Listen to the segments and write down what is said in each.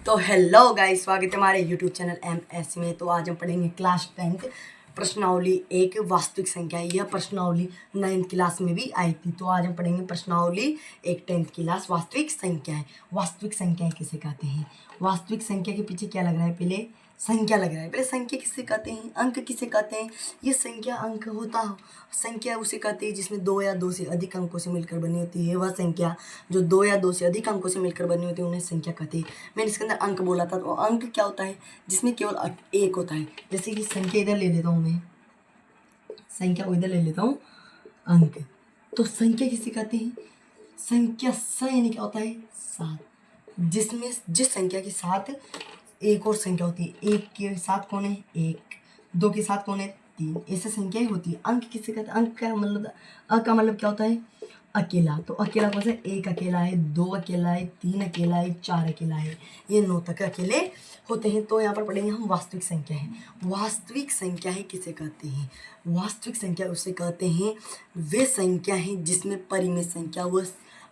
तो hello guys, स्वागत है हमारे यूट्यूब चैनल MS में। तो आज हम पढ़ेंगे क्लास 10th प्रश्नावली एक वास्तविक संख्या है। यह प्रश्नावली 9th क्लास में भी आई थी। तो आज हम पढ़ेंगे प्रश्नावली एक 10th क्लास वास्तविक संख्या है। वास्तविक संख्या किसे कहते हैं? वास्तविक संख्या के पीछे क्या लग रहा है? पहले संख्या लग रहा है। पहले संख्या किसे कहते हैं? अंक किसे कहते हैं? ये संख्या अंक होता हो, संख्या उसे कहते हैं जिसमें 2 या 2 से अधिक अंकों से मिलकर बनी होती है। वह संख्या जो 2 या 2 से अधिक अंकों से मिलकर बनी होती है उन्हें संख्या कहते हैं। मैंने इसके अंदर अंक बोला था, तो अंक क्या होता है? जिसमें केवल एक होता है। जैसे कि संख्या इधर ले लेता हूँ, मैं संख्या को इधर ले लेता हूँ अंक। तो संख्या किसे कहते हैं? संख्या यानी क्या होता है? 7। जिसमें जिस संख्या के साथ एक और संख्या होती है। एक के साथ कौन है? 1। 2 के साथ कौन है? 3। ऐसे संख्याएं होती है। अंक किसे कहते हैं? अंक का मतलब, अंक का मतलब क्या होता है? अकेला। तो अकेला कौन सा? 1 अकेला है, 2 अकेला है, 3 अकेला है, 4 अकेला है। ये 9 तक अकेले होते हैं। तो यहाँ पर पढ़ेंगे हम वास्तविक संख्या है। वास्तविक संख्या है किसे कहते हैं? वास्तविक संख्या उसे कहते हैं वे संख्या है जिसमें परिमेय संख्या व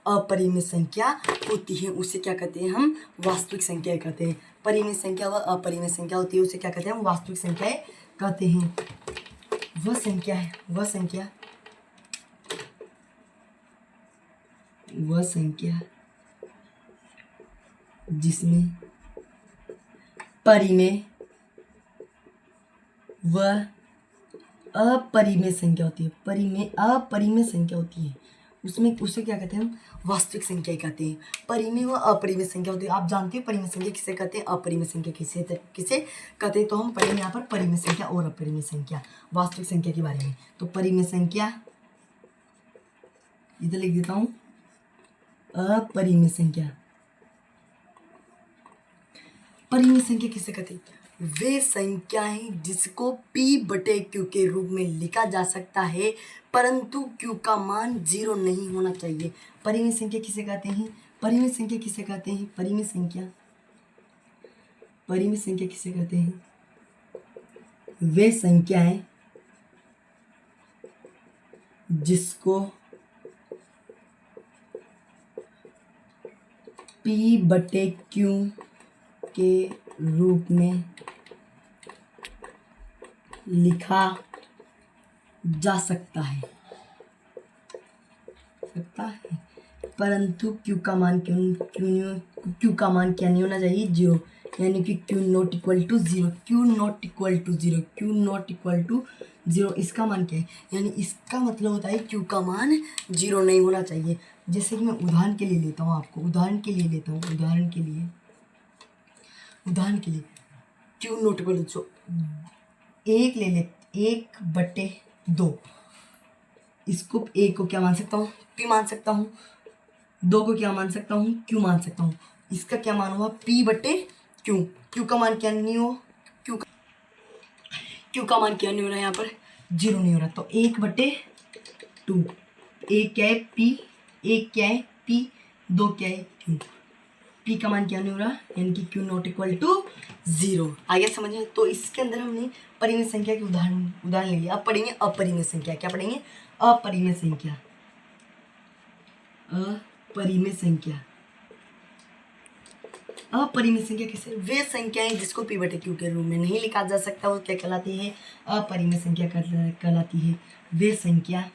अपरिमेय संख्या होती है। उसे क्या कहते हैं? हम वास्तविक संख्या कहते हैं। परिमेय संख्या व अपरिमेय संख्या होती है, उसे क्या कहते हैं? हम वास्तविक संख्याएं कहते हैं। वह संख्या जिसमें परिमेय व अपरिमेय संख्या होती है। अपरिमेय संख्या होती है, उसमें उसे क्या कहते हैं? हम वास्तविक संख्या कहते हैं। परिमेय व अपरिमेय संख्या होती है। आप जानते हैं परिमेय संख्या किसे कहते हैं, अपरिमेय संख्या किसे कहते हैं? तो हम पढ़ेंगे यहाँ पर परिमेय संख्या और अपरिमेय संख्या वास्तविक संख्या के बारे में। तो परिमेय संख्या इधर लिख देता हूँ, अपरिमेय संख्या। परिमेय संख्या किसे कहते हैं? वे संख्याएं जिसको P/Q के रूप में लिखा जा सकता है, परंतु Q का मान 0 नहीं होना चाहिए। परिमेय संख्या किसे कहते हैं? परिमेय संख्या किसे कहते हैं? परिमेय संख्या किसे कहते हैं? वे संख्याएं जिसको P/Q के रूप में लिखा जा सकता है, परंतु Q का मान क्या नहीं होना चाहिए? 0। यानी कि Q नॉट इक्वल टू 0। इसका मान क्या है? यानी इसका मतलब होता है Q का मान 0 नहीं होना चाहिए। जैसे कि मैं उदाहरण के लिए लेता हूँ, आपको उदाहरण के लिए Q नॉट इक्वल टू 1 ले ले, 1/2। इसको 1 को क्या मान सकता हूँ? P मान सकता हूँ। 2 को क्या मान सकता हूँ? Q मान सकता हूँ। इसका क्या मान हुआ? P/Q। Q का मान क्या नहीं हो? Q का मान क्या नहीं हो रहा है? यहाँ पर 0 नहीं हो रहा। तो 1/2। 1 क्या है? P। 1 क्या है? P। 2 क्या है? Q। P का मान क्या नहीं हो रहा? यानी कि Q नॉट इक्वल टू 0। आगे समझिए। तो इसके अंदर हमने परिमेय संख्या के उदाहरण ले लिया। अब पढ़ेंगे अपरिमेय संख्या। क्या पढ़ेंगे? अपरिमेय संख्या। अपरिमेय संख्या किसे? वे संख्याएं जिसको P/Q के रूप में नहीं लिखा जा सकता, वो क्या कहलाती है? अपरिमेय संख्या कहलाती है। वे संख्या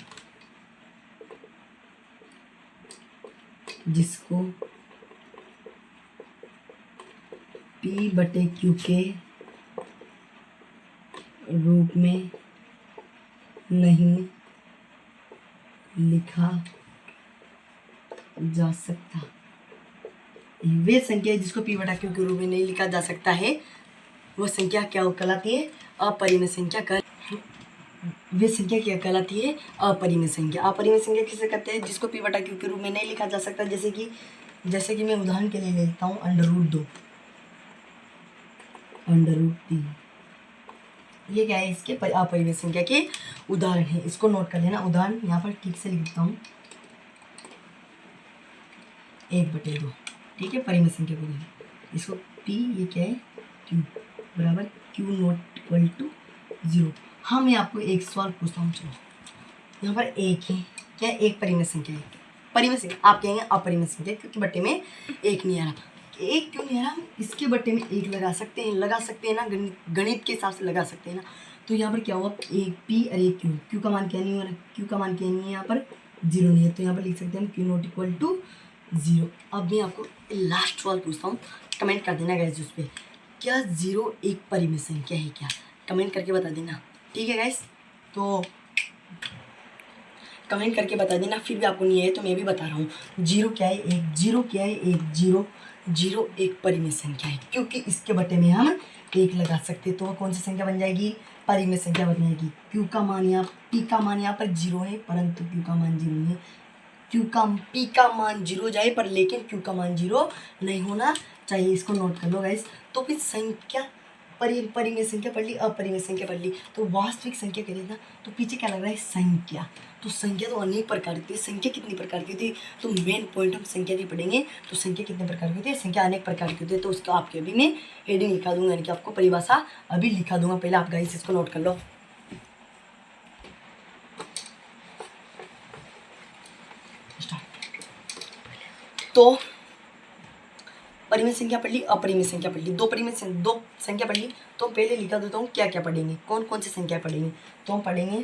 जिसको P/Q के रूप में नहीं लिखा जा सकता। वे संख्या जिसको P/Q के रूप में नहीं लिखा जा सकता है, वो संख्या क्या कहलाती है? अपरिमेय संख्या वे संख्या क्या कहलाती है? अपरिमेय संख्या। अपरिमेय संख्या किसे कहते हैं? जिसको P/Q के रूप में नहीं लिखा जा सकता। जैसे कि मैं उदाहरण के लिए लेता हूँ √2, √3। ये क्या है? इसके अपरिमेय संख्या के उदाहरण है। इसको नोट कर लेना। उदाहरण यहाँ पर ठीक से लिख देता हूँ, 1/2। ठीक है, परिमेय संख्या को उदाहरण। इसको P, ये क्या है? Q बराबर Q नॉट इक्वल टू 0। हाँ, मैं आपको एक सवाल पूछता हूँ। चलो, यहाँ पर 1 है। क्या? 1 परिमेय संख्या है। परिमेय संख्या आप कहेंगे अपरिमेय संख्या, क्योंकि बट्टे में 1 नहीं आ रहा। एक क्यों नहीं है, हम इसके बट्टे में एक लगा सकते हैं ना, गणित के हिसाब से लगा सकते हैं ना। तो यहाँ पर क्या हुआ, एक पी और एक क्यू, क्यू का मान क्या नहीं हो रहा, क्यू का मान क्या नहीं है यहाँ पर, 0 नहीं है। तो यहाँ पर लिख सकते हैं हम क्यू नॉट इक्वल टू 0। अब मैं आपको लास्ट सवाल पूछता हूँ, कमेंट कर देना गाइस उस पर, क्या 0 एक परिमेय संख्या है क्या, कमेंट करके बता देना, ठीक है गाइस। तो कमेंट करके बता देना, फिर भी आपको नहीं है तो मैं भी बता रहा हूँ। 0 क्या है, एक 0 क्या है, एक 0 0 एक परिमेय संख्या है, क्योंकि इसके बटे में हम एक लगा सकते हैं। तो वह कौन सी संख्या बन जाएगी, परिमेय संख्या बन जाएगी। क्यू का मान यहाँ, पी का मान यहाँ पर 0 है, परंतु क्यू का मान 0 नहीं है। पी का मान 0 जाए पर लेकिन क्यू का मान 0 नहीं होना चाहिए, इसको नोट कर लो गाइस। तो फिर संख्या परिमेय संख्या पढ़ ली, अपरिमेय संख्या पढ़ ली, तो वास्तविक संख्या कह ना, तो पीछे क्या लग रहा है, संख्या। तो संख्या तो अनेक प्रकार की थी, संख्या कितनी प्रकार की थी, तो मेन पॉइंट हम संख्या की पढ़ेंगे। तो संख्या कितने प्रकार की थी, संख्या अनेक प्रकार की होती है। तो उसका आपके अभी मैं हेडिंग लिखा दूंगा, यानी कि आपको परिभाषा अभी लिखा दूंगा, पहले आप गाइस इसको नोट कर लो। तो परिमेय संख्या पढ़ ली, अपरिमेय संख्या पढ़ ली, दो संख्या पढ़ ली। तो पहले लिखा देता हूँ क्या क्या पढ़ेंगे, कौन कौन सी संख्या पढ़ेंगे। तो हम पढ़ेंगे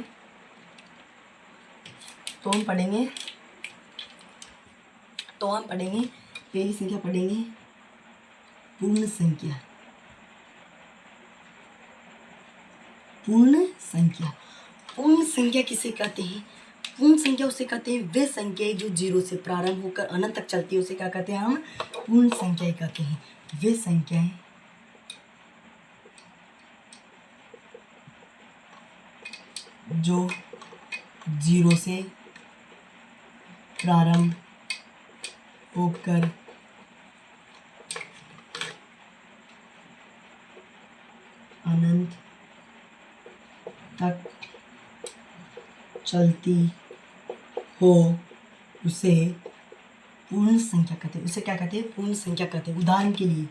पहली संख्या पढ़ेंगे पूर्ण संख्या। पूर्ण संख्या किसे कहते हैं, पूर्ण संख्या उसे कहते हैं वे संख्या जो 0 से प्रारंभ होकर अनंत तक चलती है, उसे क्या कहते हैं हम, पूर्ण संख्या कहते हैं। वे संख्याएं जो 0 से प्रारंभ होकर अनंत तक चलती हो उसे पूर्ण संख्या कहते हैं। उसे क्या कहते हैं, पूर्ण संख्या कहते हैं। उदाहरण के लिए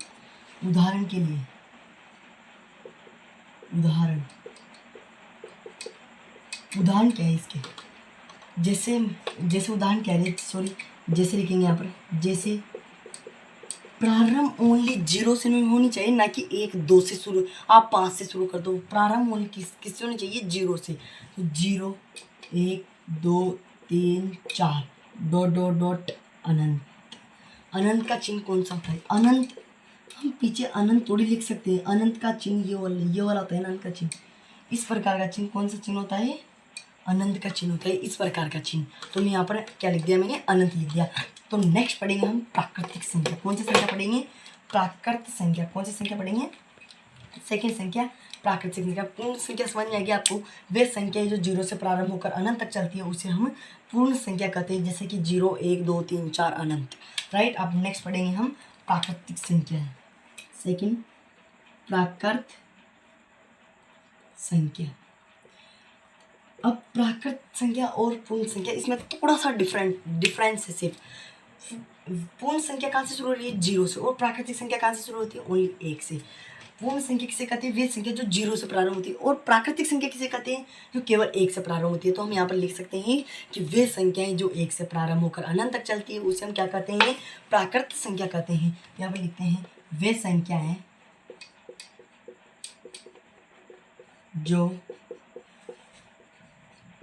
उदाहरण क्या है इसके, जैसे उदाहरण क्या है, जैसे लिखेंगे यहाँ पर, जैसे प्रारंभ ओनली 0 से नहीं होनी चाहिए, ना कि 1 2 से शुरू, आप 5 से शुरू कर दो। प्रारंभ ओनली किससे होनी चाहिए, 0 से। तो 0 1 2 3 4 डॉट डॉट डॉट अनंत। अनंत का चिन्ह कौन सा होता है, अनंत, हम पीछे अनंत थोड़ी लिख सकते हैं। अनंत का चिन्ह ये वाला होता है ना, अनंत का चिन्ह। इस प्रकार का चिन्ह कौन सा चिन्ह होता है, अनंत का चिन्ह होता है, इस प्रकार का चिन्ह। तो मैं यहाँ पर क्या लिख दिया, मैंने अनंत लिख दिया। तो नेक्स्ट पढ़ेंगे हम प्राकृतिक संख्या। कौन सी संख्या पढ़ेंगे, प्राकृतिक संख्या। कौन सी संख्या पढ़ेंगे, सेकंड संख्या प्राकृतिक संख्या। पूर्ण संख्या समझ में आएगी आपको, वे संख्या जो 0 से प्रारंभ होकर अनंत तक चलती है उसे हम पूर्ण संख्या कहते हैं, जैसे कि 0 1 2 3 4 अनंत, राइट। अब नेक्स्ट पढ़ेंगे हम प्राकृतिक संख्या, सेकंड प्राकृत संख्या। अब प्राकृत संख्या और पूर्ण संख्या, इसमें थोड़ा सा डिफरेंस है। सिर्फ पूर्ण संख्या कहाँ से शुरू हो रही है, 0 से, और प्राकृतिक संख्या कहाँ से शुरू होती है, ओनली 1 से। पूर्ण संख्या किसे कहते हैं, वे संख्या जो 0 से प्रारंभ होती है, और प्राकृतिक संख्या किसे कहते हैं, जो केवल 1 से प्रारंभ होती है। तो हम यहाँ पर लिख सकते हैं कि वे संख्याएं जो 1 से प्रारंभ होकर अनंत तक चलती है उसे हम क्या कहते हैं, प्राकृत संख्या कहते हैं। यहाँ पर लिखते हैं वे संख्याएं जो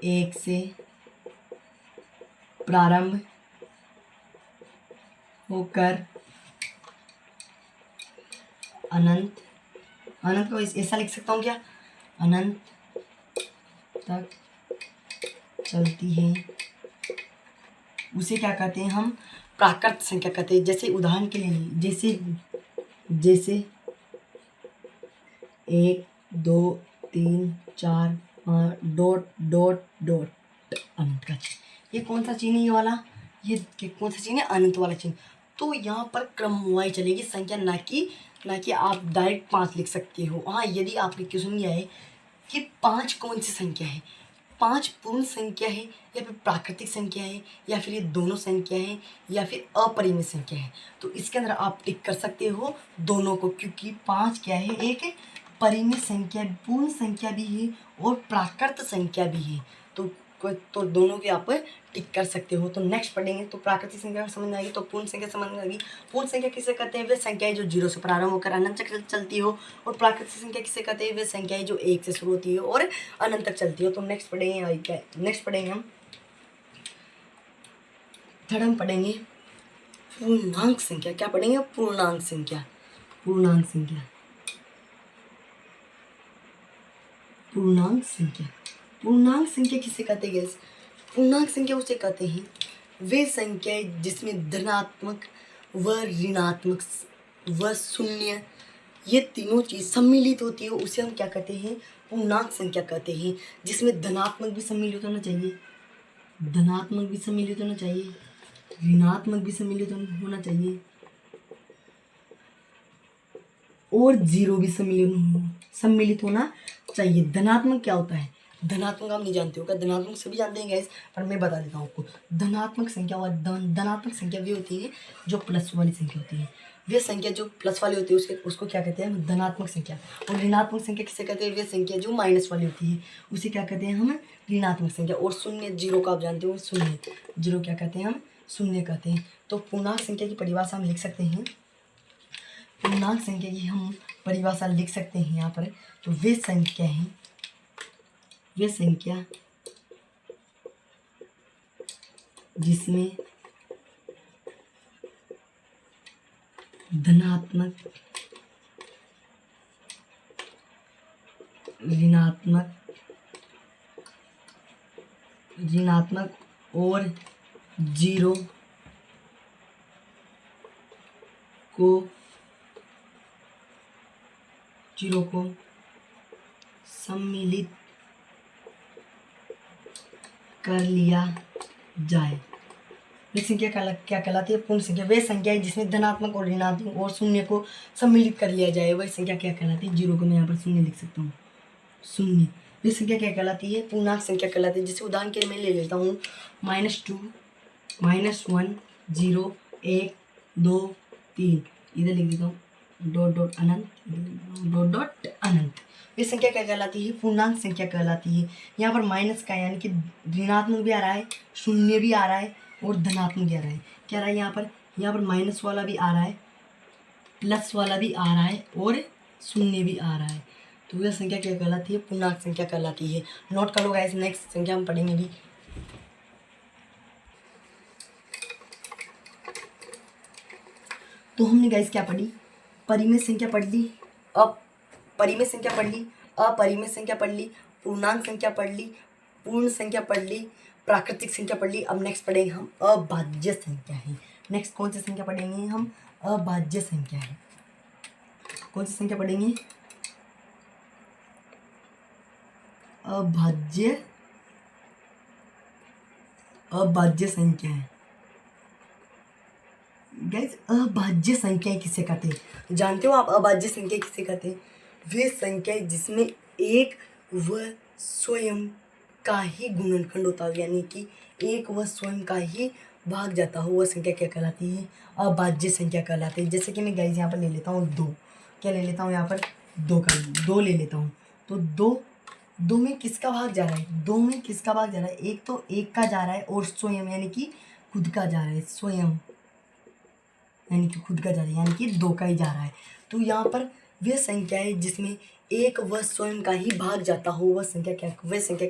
1 से प्रारंभ होकर अनंत को ऐसा लिख सकता हूँ क्या, अनंत तक चलती है, उसे क्या कहते हैं हम, प्राकृत संख्या कहते हैं। जैसे उदाहरण के लिए, जैसे 1 2 3 4 5 डॉट डॉट डॉट अनंत का चिन्ह। ये कौन सा चिन्ह है, ये वाला, ये कौन सा चिन्ह है, अनंत वाला चिन्ह। तो यहाँ पर क्रमवार चलेगी संख्या, ना कि आप डायरेक्ट 5 लिख सकते हो। हाँ, यदि आपके क्वेश्चन ये है कि 5 कौन सी संख्या है, 5 पूर्ण संख्या है या फिर प्राकृतिक संख्या है, या फिर ये दोनों संख्या है, या फिर अपरिमेय संख्या है, तो इसके अंदर आप टिक कर सकते हो दोनों को, क्योंकि 5 क्या है, एक परिमेय संख्या, पूर्ण संख्या भी है और प्राकृत संख्या भी है। तो तो दोनों के आप टिक कर सकते हो। तो नेक्स्ट पढ़ेंगे। तो प्राकृतिक संख्या समझ में आएगी, तो पूर्ण संख्या समझ में आएगी। पूर्ण संख्या किसे कहते हैं? वे संख्याएं जो 0 से प्रारंभ होकर अनंत तक चलती हो। और प्राकृतिक संख्या किसे कहते हैं? वे संख्याएं जो 1 से शुरू होती है और अनंत तक चलती हो। तो नेक्स्ट पढ़ेंगे हम थर्ड हम पढ़ेंगे पूर्णांक संख्या। क्या पढ़ेंगे? पूर्णांक संख्या। पूर्णांक संख्या पूर्णांक संख्या पूर्णांक संख्या किसे कहते हैं गाइस? पूर्णांक संख्या उसे कहते हैं वे संख्याएं जिसमें धनात्मक व ऋणात्मक व शून्य ये तीनों चीज सम्मिलित होती है, उसे हम क्या कहते हैं? पूर्णांक संख्या कहते हैं। जिसमें धनात्मक भी सम्मिलित होना चाहिए, धनात्मक भी सम्मिलित होना चाहिए, ऋणात्मक भी सम्मिलित होना चाहिए और जीरो भी सम्मिलित होना चाहिए। धनात्मक क्या होता है? धनात्मक आप नहीं जानते हो क्या? धनात्मक सभी जानते हैं गैस, पर मैं बता देता हूँ आपको। धनात्मक संख्या और धनात्मक संख्या वे होती है जो प्लस वाली संख्या होती है। वे संख्या जो प्लस वाली होती है उसको क्या कहते हैं? धनात्मक संख्या। और ऋणात्मक संख्या किसे कहते हैं? वे संख्या जो माइनस वाली होती है उसे क्या कहते हैं? हम ऋणात्मक संख्या। और शून्य, जीरो का आप जानते हो, शून्य, जीरो क्या कहते हैं? हम शून्य कहते हैं। तो पूर्णांक संख्या की परिभाषा हम लिख सकते हैं। पूर्णांक संख्या की हम परिभाषा लिख सकते हैं यहाँ पर। तो वे संख्या है, वे संख्या जिसमें धनात्मक, ऋणात्मक और जीरो को सम्मिलित कर लिया जाए। वे संख्या क्या कहलाती है? पूर्ण संख्या। वे संख्या है जिसमें धनात्मक और ऋणात्मक और शून्य को सम्मिलित कर लिया जाए, वह संख्या क्या कहलाती है? जीरो को मैं यहाँ पर शून्य लिख सकता हूँ, शून्य। वे संख्या क्या कहलाती है? पूर्णांक संख्या कहलाती है। जैसे उदाहरण के लिए मैं ले लेता हूँ -2, -1, 0, 1, 2, 3, इधर लिख देता हूँ डॉट डॉट अनंत, डॉट डॉट अनंत। ये संख्या क्या कहलाती है? पूर्णांक संख्या कहलाती है। यहाँ पर माइनस का यानी कि ऋणात्मक भी आ रहा है, शून्य भी आ रहा है और धनात्मक भी आ रहा है। क्या रहा है यहाँ पर माइनस वाला भी आ रहा है, प्लस वाला भी आ रहा है और शून्य भी आ रहा है। तो यह संख्या क्या कहलाती है? पूर्णांक संख्या कहलाती है। नोट कर लो गाइस, नेक्स्ट संख्या हम पढ़ेंगे भी। तो हमने गाइस क्या पढ़ी? परिमेय संख्या पढ़ ली, अपरिमेय संख्या पढ़ ली, अपरिमेय संख्या पढ़ ली, पूर्णांक संख्या पढ़ ली, पूर्ण संख्या पढ़ ली, प्राकृतिक संख्या पढ़ ली। अब नेक्स्ट पढ़ेंगे हम अभाज्य संख्या है। नेक्स्ट कौन सी संख्या पढ़ेंगे हम? अभाज्य संख्या है। कौन सी संख्या पढ़ेंगे? अभाज्य संख्या है गाइस। अभाज्य संख्या किसे कहते हैं? जानते हो आप अभाज्य संख्या किसे कहते हैं? वे संख्या जिसमें एक व स्वयं का ही गुणनखंड होता हो, यानी कि एक व स्वयं का ही भाग जाता हो, वह संख्या क्या कहलाती है? अभाज्य संख्या कहलाती है। जैसे कि मैं गाइस यहाँ पर ले लेता हूँ 2, क्या ले लेता हूँ यहाँ पर? 2 ले लेता हूँ। तो 2 में किसका भाग जा रहा है? 2 में किसका भाग जा रहा है? एक तो 1 का जा रहा है और स्वयं यानी कि खुद का जा रहा है, स्वयं यानी कि खुद का जा रहा है, यानी कि 2 का ही जा रहा है। तो यहाँ पर वे संख्या है जिसमें एक व स्वयं का ही भाग जाता हो, वह संख्या क्या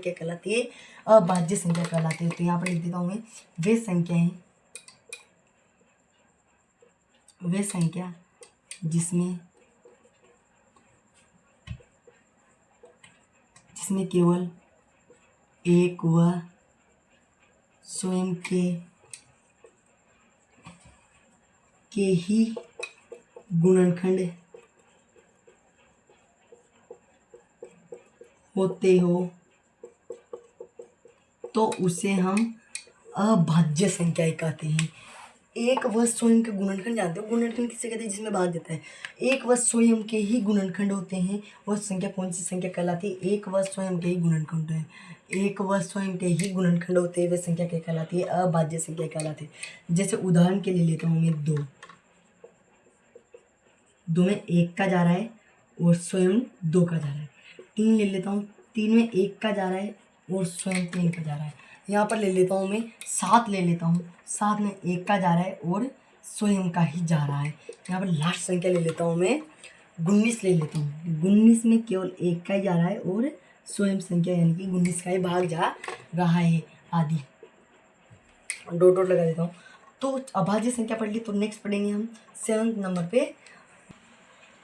कहलाती है? अभाज्य संख्या कहलाती है। तो यहाँ पर लिख देता हूँ मैं, वे संख्या है, वे संख्या जिसमें केवल एक व स्वयं के ही गुणनखंड होते हो, तो उसे हम अभाज्य संख्या कहते हैं। एक व स्वयं के गुणनखंड जानते हो? गुणनखंड किसे कहते हैं? जिसमें भाग देता है। एक व स्वयं के ही गुणनखंड होते हैं, वह संख्या कौन सी संख्या कहलाती है? एक व स्वयं के ही गुणनखंड है, एक व स्वयं के ही गुणनखंड होते हैं, वह संख्या क्या कहलाती है? अभाज्य संख्या कहलाती है। जैसे उदाहरण के लिए लेता हूँ मैं 2 में 1 का जा रहा है और स्वयं 2 का जा रहा है। 3 ले लेता हूँ, 3 में 1 का जा रहा है और स्वयं 3 का जा रहा है। यहाँ पर ले लेता हूँ मैं 7 ले लेता हूँ, 7 में 1 का जा रहा है और स्वयं का ही जा रहा है। यहाँ पर लास्ट संख्या ले लेता हूँ मैं 19 ले लेता हूँ। 19 में केवल 1 का ही जा रहा है और स्वयं संख्या यानी कि 19 का ही भाग जा रहा है आदि। डॉट डॉट लगा देता हूँ। तो अभाज्य संख्या पढ़ ली, तो नेक्स्ट पढ़ेंगे हम 7 नंबर पे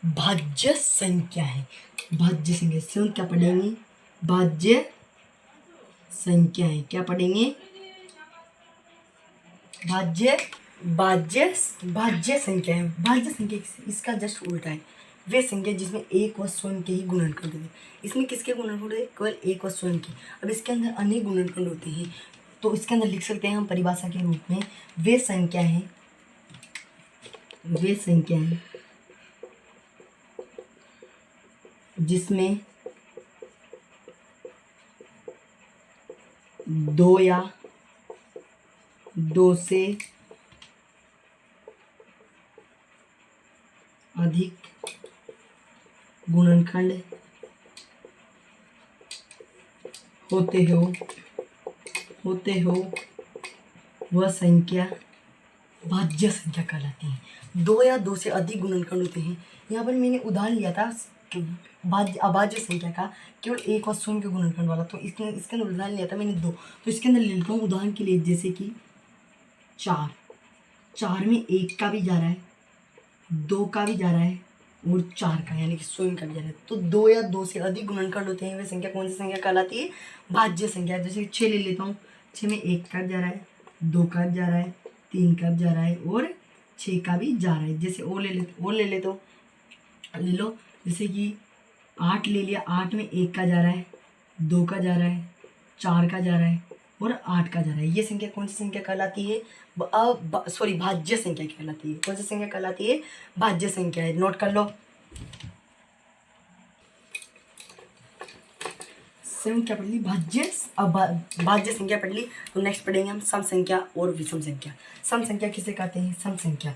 भाज्य संख्या है। भाज्य संख्या 7 क्या पढ़ेंगे? भाज्य संख्या है। क्या पढ़ेंगे? भाज्य संख्या है। भाज्य संख्या इसका जस्ट उल्टा है। वे संख्या जिसमें एक व स्वयं के ही गुणनखंड होते हैं। इसमें किसके गुणनखंड होते हैं? केवल एक व स्वयं के। अब इसके अंदर अनेक गुणनखंड होते हैं, तो इसके अंदर लिख सकते हैं हम परिभाषा के रूप में, वे संख्या है जिसमें 2 या 2 से अधिक गुणनखंड होते हो वह संख्या भाज्य संख्या कहलाती है। 2 या 2 से अधिक गुणनखंड होते हैं। यहाँ पर मैंने उदाहरण लिया था अभाज्य संख्या का, केवल एक और स्वयं के गुणनखंड वाला, तो इसके अंदर उदाहरण लिया था मैंने 2, तो इसके अंदर ले लेता हूँ उदाहरण के लिए, जैसे कि 4 में 1 का भी जा रहा है, 2 का भी जा रहा है और 4 का यानी कि स्वयं का भी जा रहा है। तो 2 या 2 से अधिक गुणनखंड होते हैं वे संख्या कौन सी संख्या कहलाती है? भाज्य संख्या। जैसे 6 ले लेता हूँ, 6 में 1 का जा रहा है, 2 का जा रहा है, 3 का जा रहा है और 6 का भी जा रहा है। जैसे और ले लेता हूँ, ले लो, जैसे कि 8 ले लिया, 8 में 1 का जा रहा है, 2 का जा रहा है, 4 का जा रहा है और 8 का जा रहा है। ये संख्या कौन सी संख्या कहलाती है? भाज्य संख्या कहलाती है। कौन सी संख्या कहलाती है? भाज्य संख्या है। नोट कर लो। 7 क्या पढ़ ली? भाज्य संख्या पढ़ ली। तो नेक्स्ट पढ़ेंगे हम सम संख्या और विषम संख्या। सम संख्या किसे कहते हैं? सम संख्या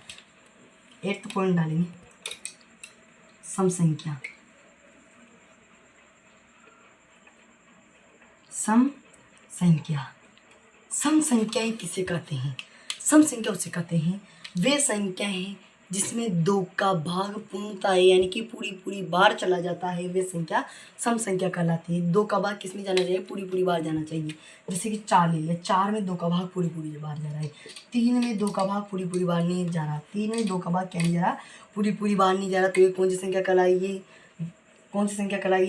8 पॉइंट डालेंगे। सम संख्या सम संख्याएं किसे कहते हैं? सम संख्या उसे कहते हैं वे संख्या हैं जिसमें 2 का भाग पूर्णतः यानी कि पूरी बार चला जाता है, वे संख्या सम संख्या कहलाती है। 2 का भाग किसमें जाना चाहिए? पूरी बार जाना चाहिए। जैसे कि 4 ले लिया, 4 में 2 का भाग पूरी बार जा रहा है। 3 में 2 का भाग पूरी बार नहीं जा रहा, 3 में 2 का भाग क्या नहीं जा रहा? पूरी बार नहीं जा रहा। तो ये कौन सी संख्या कहलाएगी?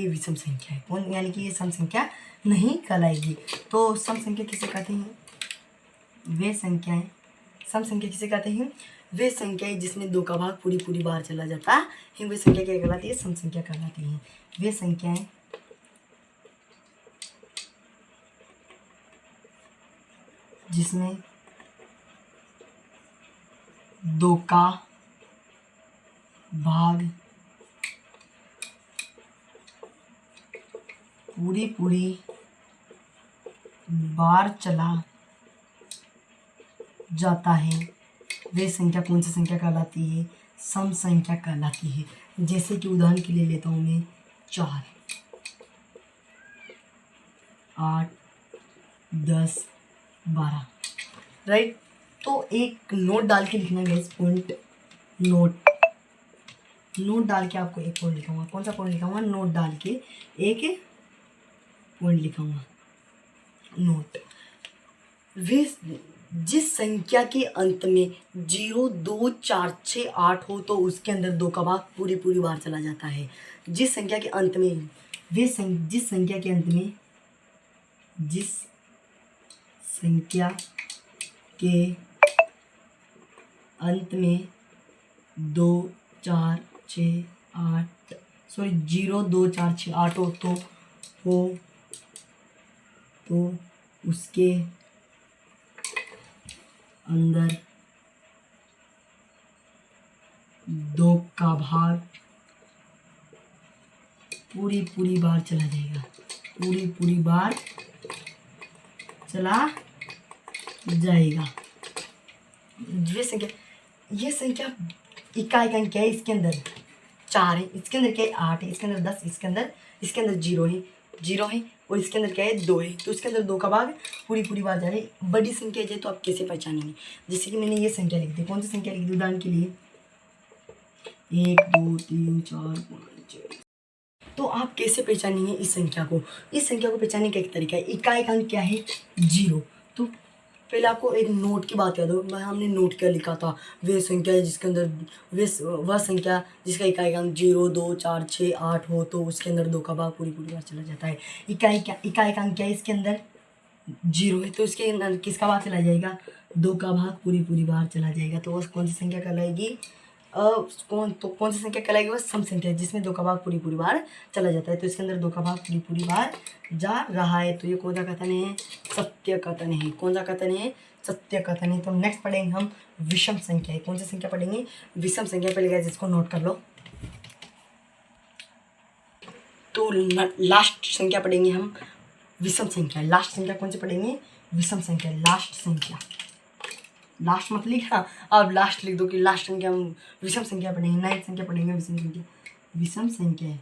विषम संख्या है। कौन? यानी कि ये सम संख्या नहीं कहलाएगी। तो सम संख्या किसे कहते हैं? वे संख्याएं सम संख्या किसे कहते हैं? वे संख्याएं जिसमें 2 का भाग पूरी बार चला जाता है, वे संख्या क्या कहलाती है? सम संख्या कहलाती है। वे संख्याएं जिसमें 2 का भाग पूरी बार चला जाता है, वे संख्या कौन सी संख्या कहलाती है? सम संख्या कहलाती है। जैसे कि उदाहरण के लिए लेता हूँ मैं 4, 8, 10, 12, राइट। तो एक नोट डाल के लिखना गाइस, पॉइंट नोट डाल के आपको एक पॉइंट लिखाऊंगा। कौन सा पॉइंट लिखाऊंगा? नोट डाल के एक पॉइंट लिखाऊंगा। नोट, वे जिस संख्या के अंत में 0, 2, 4, 6, 8 हो तो उसके अंदर 2 का भाग पूरी बार चला जाता है। जिस संख्या के अंत में जिस संख्या के अंत में 2, 4, 6, 8 0, 2, 4, 6, 8 हो तो उसके अंदर 2 का भाग पूरी बार चला जाएगा। पूरी बार चला जाएगा। ये संख्या इकाई क्या है? इसके अंदर 4 है, इसके अंदर क्या है? 8 है, इसके अंदर 10, इसके अंदर 0 है। जीरो है और इसके अंदर क्या है 2 है, तो इसके अंदर 2 का भाग पूरी बार जा रहा है। बड़ी संख्या है तो आप कैसे पहचानेंगे? जैसे कि मैंने ये संख्या लिख दी, कौन सी संख्या लिख दी उदाहरण के लिए 1 2 3 4 5 6। तो आप कैसे पहचानेंगे इस संख्या को? इस संख्या को पहचानने का एक तरीका है, इकाई अंक क्या है 0। तो पहले आपको एक नोट की बात याद हो, हमने नोट क्या लिखा था, वे संख्या है जिसके अंदर वह संख्या जिसका इकाई अंक 0 2 4 6 8 हो तो उसके अंदर 2 का भाग पूरी बार चला जाता है। इकाई अंक क्या है इसके अंदर 0 है तो इसके अंदर किसका भाग चला जाएगा 2 का भाग पूरी बार चला जाएगा। तो वह कौन सी संख्या कहलाएगी? कौन सी संख्या कहलाएगी? वह सम संख्या है जिसमें 2 का भाग पूरी बार चला जाता है। तो इसके अंदर 2 का भाग पूरी बार जा रहा है, तो ये कौन सा कथन है? सत्य कथन है। कौन सा कथन है? सत्य कथन है। तो नेक्स्ट पढ़ेंगे हम विषम संख्या है। कौन सी संख्या पढ़ेंगे? विषम संख्या। पहले गाइस इसको नोट कर लो। तो लास्ट संख्या पढ़ेंगे हम विषम संख्या। लास्ट संख्या कौन सी पढ़ेंगे? विषम संख्या। लास्ट संख्या, लास्ट मत लिखा, अब लास्ट लिख दो कि लास्ट संख्या हम विषम संख्या पढ़ेंगे। 9 संख्या पढ़ेंगे विषम संख्या। विषम संख्या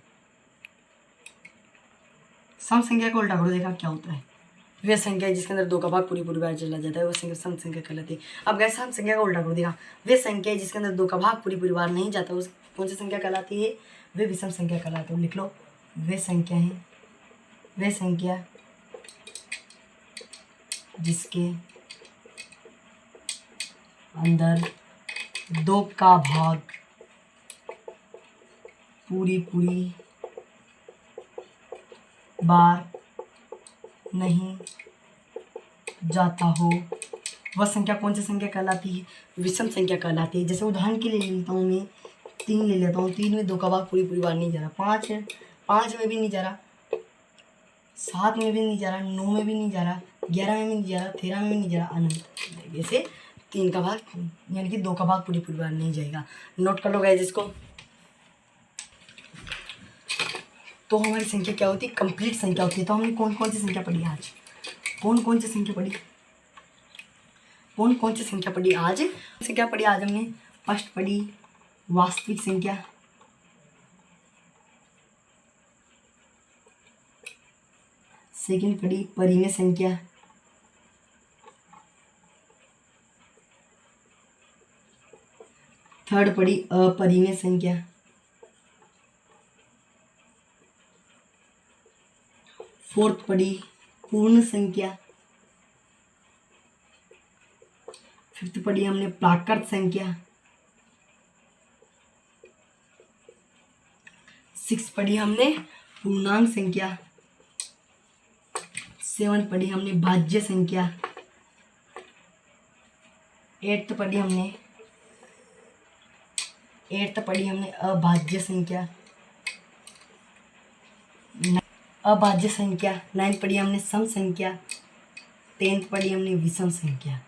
सम संख्या को उल्टा करो, देखा क्या होता है। वह संख्या जिसके अंदर 2 का भाग पूरी बार चला जाता है वह संख्या सम संख्या कहलाती है। अब गैस सम संख्या का उल्टा करो, देखा वह संख्या जिसके अंदर 2 का भाग पूरी बार नहीं जाता उस कौन सी संख्या कहलाती है? वे विषम संख्या कहलाती है। लिख लो, वे संख्या है, वे संख्या जिसके अंदर 2 का भाग पूरी बार नहीं जाता हो वह संख्या कौन सी संख्या कहलाती है? विषम संख्या कहलाती है। जैसे उदाहरण के लिए लेता हूँ मैं 3 ले लेता हूँ। 3 में 2 का भाग पूरी बार नहीं जा रहा। 5 है, 5 में भी नहीं जा रहा, 7 में भी नहीं जा रहा, 9 में भी नहीं जा रहा, 11 में भी नहीं जा रहा, 13 में भी नहीं जा रहा, अनंत। जैसे 3 का भाग यानी कि 2 का भाग पूरी बार नहीं जाएगा। नोट कर लो गाइस इसको। तो हमारी संख्या क्या होती है? कंप्लीट संख्या होती है। तो हमने कौन कौन सी संख्या पढ़ी आज? कौन कौन सी संख्या पढ़ी? कौन कौन सी संख्या पढ़ी आज? संख्या पढ़ी आज हमने फर्स्ट पढ़ी वास्तविक संख्या, सेकंड पढ़ी परिमेय संख्या, थर्ड पढ़ी अपरिमेय संख्या, फोर्थ पढ़ी पूर्ण संख्या, फिफ्थ पढ़ी हमने प्राकृत संख्या, सिक्स पढ़ी हमने पूर्णांक संख्या, सेवन पढ़ी हमने भाज्य संख्या, एट्थ पढ़ी हमने अभाज्य संख्या, अभाज्य संख्या। नाइन्थ पढ़ी हमने सम संख्या, 10th पढ़ी हमने विषम संख्या।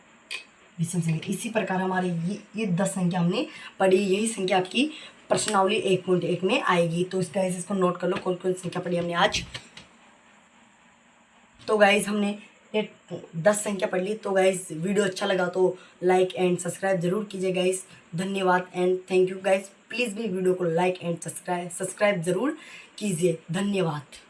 इसी प्रकार हमारे ये 10 संख्या हमने पढ़ी। यही संख्या आपकी प्रश्नावली 1.1 में आएगी। तो इसको नोट कर लो कौन कौन संख्या पढ़ी हमने आज। तो गाइज हमने 10 संख्या पढ़ ली। तो गाइज वीडियो अच्छा लगा तो लाइक एंड सब्सक्राइब जरूर कीजिए गाइज। धन्यवाद and thank you guys. Please भी वीडियो को लाइक एंड सब्सक्राइब जरूर कीजिए। धन्यवाद।